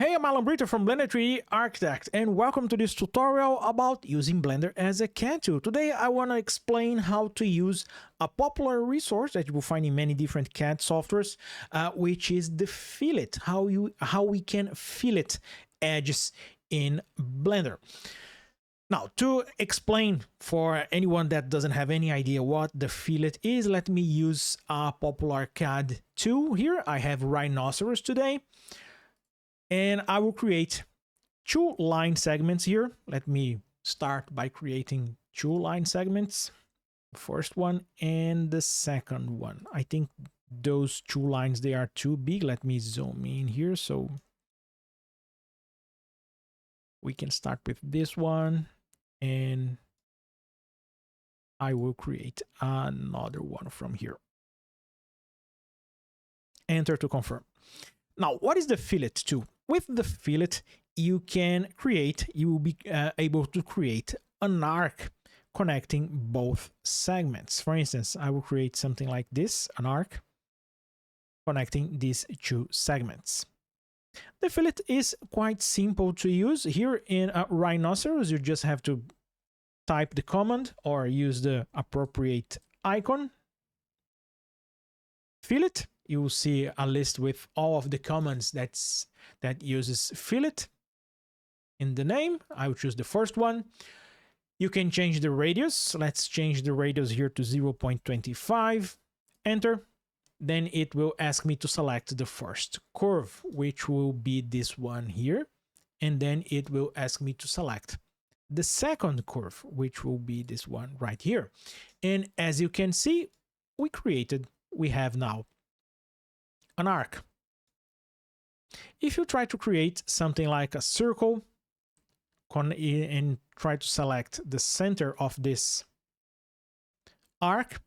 Hey, I'm Alan Brito from Blender 3D Architect, and welcome to this tutorial about using Blender as a CAD tool. Today, I want to explain how to use a popular resource that you will find in many different CAD softwares, which is the fillet. How we can fillet edges in Blender. Now, to explain for anyone that doesn't have any idea what the fillet is, let me use a popular CAD tool here. I have Rhinoceros today. And I will create two line segments here. Let me start by creating two line segments. The first one and the second one. I think those two lines, they are too big. Let me zoom in here so we can start with this one. And I will create another one from here. Enter to confirm. Now, what is the fillet tool? With the fillet, you will be able to create an arc connecting both segments. For instance, I will create something like this, an arc connecting these two segments. The fillet is quite simple to use. Here in Rhinoceros, you just have to type the command or use the appropriate icon. Fillet. You will see a list with all of the commands that uses fillet. In the name, I will choose the first one. You can change the radius. Let's change the radius here to 0.25. Enter. Then it will ask me to select the first curve, which will be this one here. And then it will ask me to select the second curve, which will be this one right here. And as you can see, we have now an arc. If you try to create something like a circle and try to select the center of this arc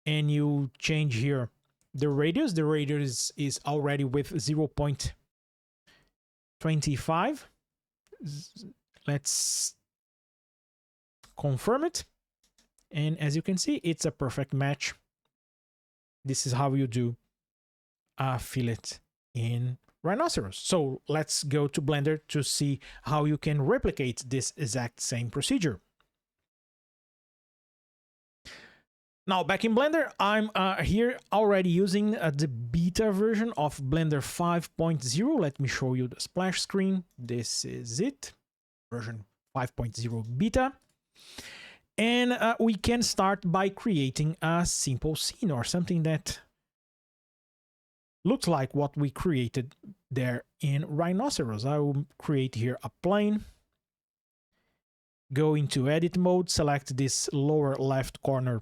and you change here the radius is already with 0.25. Let's confirm it. And as you can see, it's a perfect match. This is how you do a fillet in Rhinoceros. So let's go to Blender to see how you can replicate this exact same procedure. Now back in Blender, I'm here already using the beta version of Blender 5.0. Let me show you the splash screen. This is it, version 5.0 beta. And we can start by creating a simple scene or something that looks like what we created there in Rhinoceros. I will create here a plane, go into edit mode, select this lower left corner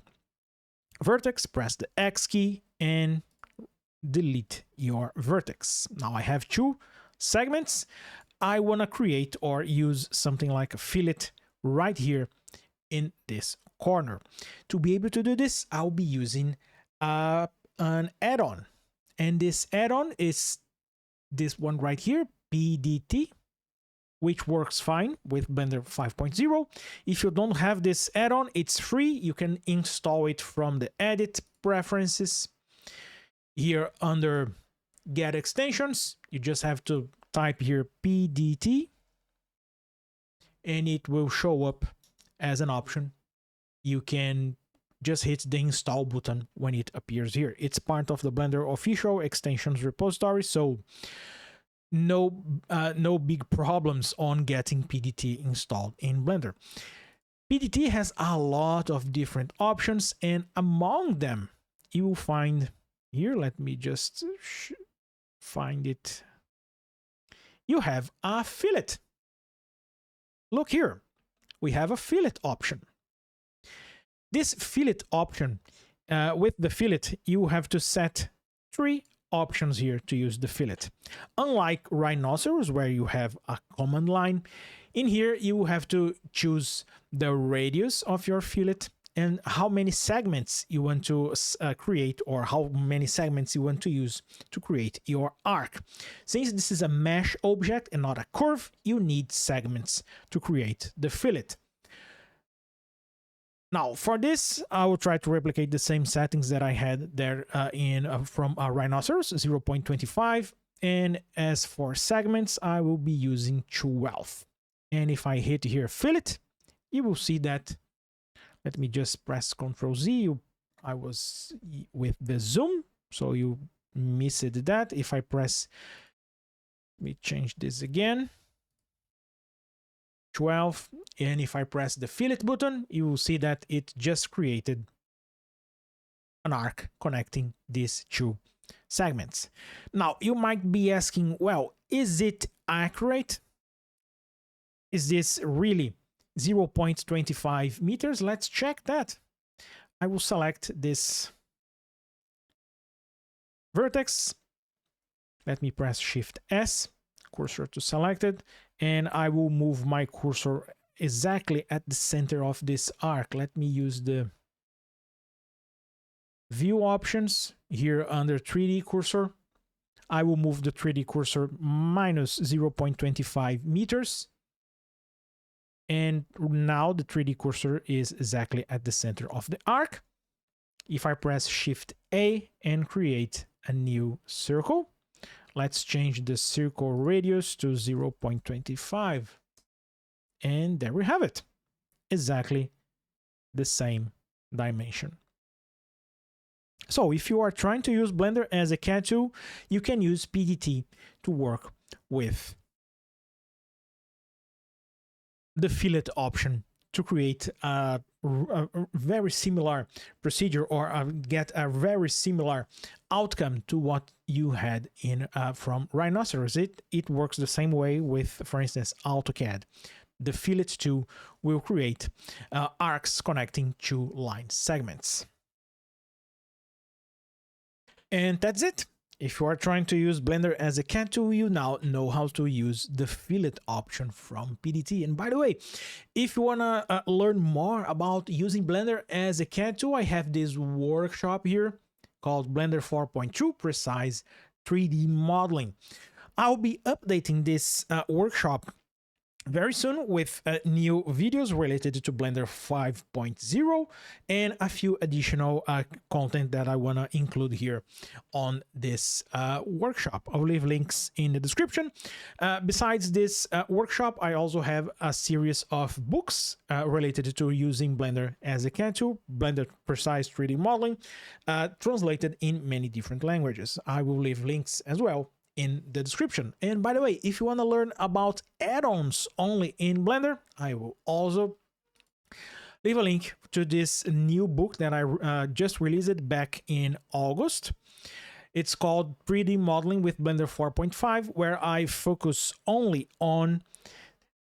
vertex, press the X key and delete your vertex. Now I have two segments. I want to create or use something like a fillet right here in this corner. To be able to do this, I'll be using an add-on. And this add-on is this one right here, PDT, which works fine with Blender 5.0. If you don't have this add-on, it's free. You can install it from the Edit Preferences. Here under Get Extensions, you just have to type here PDT, and it will show up as an option. You can just hit the install button when it appears here. It's part of the Blender official extensions repository, so no big problems on getting PDT installed in Blender. PDT has a lot of different options, and among them, you will find here, let me just find it. You have a fillet. Look here, we have a fillet option. This fillet option, with the fillet, you have to set three options here to use the fillet. Unlike Rhinoceros, where you have a command line, in here you have to choose the radius of your fillet and how many segments you want to create, or how many segments you want to use to create your arc. Since this is a mesh object and not a curve, you need segments to create the fillet. Now, for this, I will try to replicate the same settings that I had there from Rhinoceros, 0.25, And as for segments, I will be using 12. And if I hit here fillet, you will see that, let me just press Ctrl Z. I was with the zoom, so you missed that. If I press, let me change this again, 12, and if I press the fillet button, you will see that it just created an arc connecting these two segments. Now, you might be asking, well, is it accurate? Is this really 0.25 meters? Let's check that. I will select this vertex. Let me press Shift S, cursor to selected, and I will move my cursor exactly at the center of this arc. Let me use the view options here under 3D cursor. I will move the 3D cursor minus 0.25 meters. And now the 3D cursor is exactly at the center of the arc. If I press Shift A and create a new circle, let's change the circle radius to 0.25. And there we have it. Exactly the same dimension. So if you are trying to use Blender as a CAD tool, you can use PDT to work with the fillet option to create a very similar procedure, or get a very similar outcome to what you had in from Rhinoceros. It works the same way with, for instance, AutoCAD. The fillet tool will create arcs connecting two line segments. And that's it. If you are trying to use Blender as a CAD tool, you now know how to use the fillet option from PDT. And by the way, if you want to learn more about using Blender as a CAD tool, I have this workshop here called Blender 4.2 Precise 3D Modeling. I'll be updating this workshop very soon with new videos related to Blender 5.0 and a few additional content that I want to include here on this workshop. I'll leave links in the description. Besides this workshop, I also have a series of books related to using Blender as a CAD tool, Blender Precise 3D Modeling, translated in many different languages. I will leave links as well in the description. And by the way, if you want to learn about add-ons only in Blender, I will also leave a link to this new book that I just released back in August. It's called 3D Modeling with Blender 4.5, where I focus only on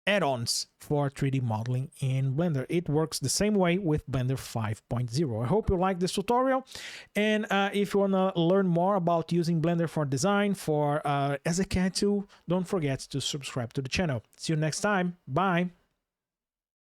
add-ons for 3D modeling in Blender. It works the same way with Blender 5.0. I hope you like this tutorial. And if you want to learn more about using Blender for design, for as a CAD tool, don't forget to subscribe to the channel. See you next time. Bye.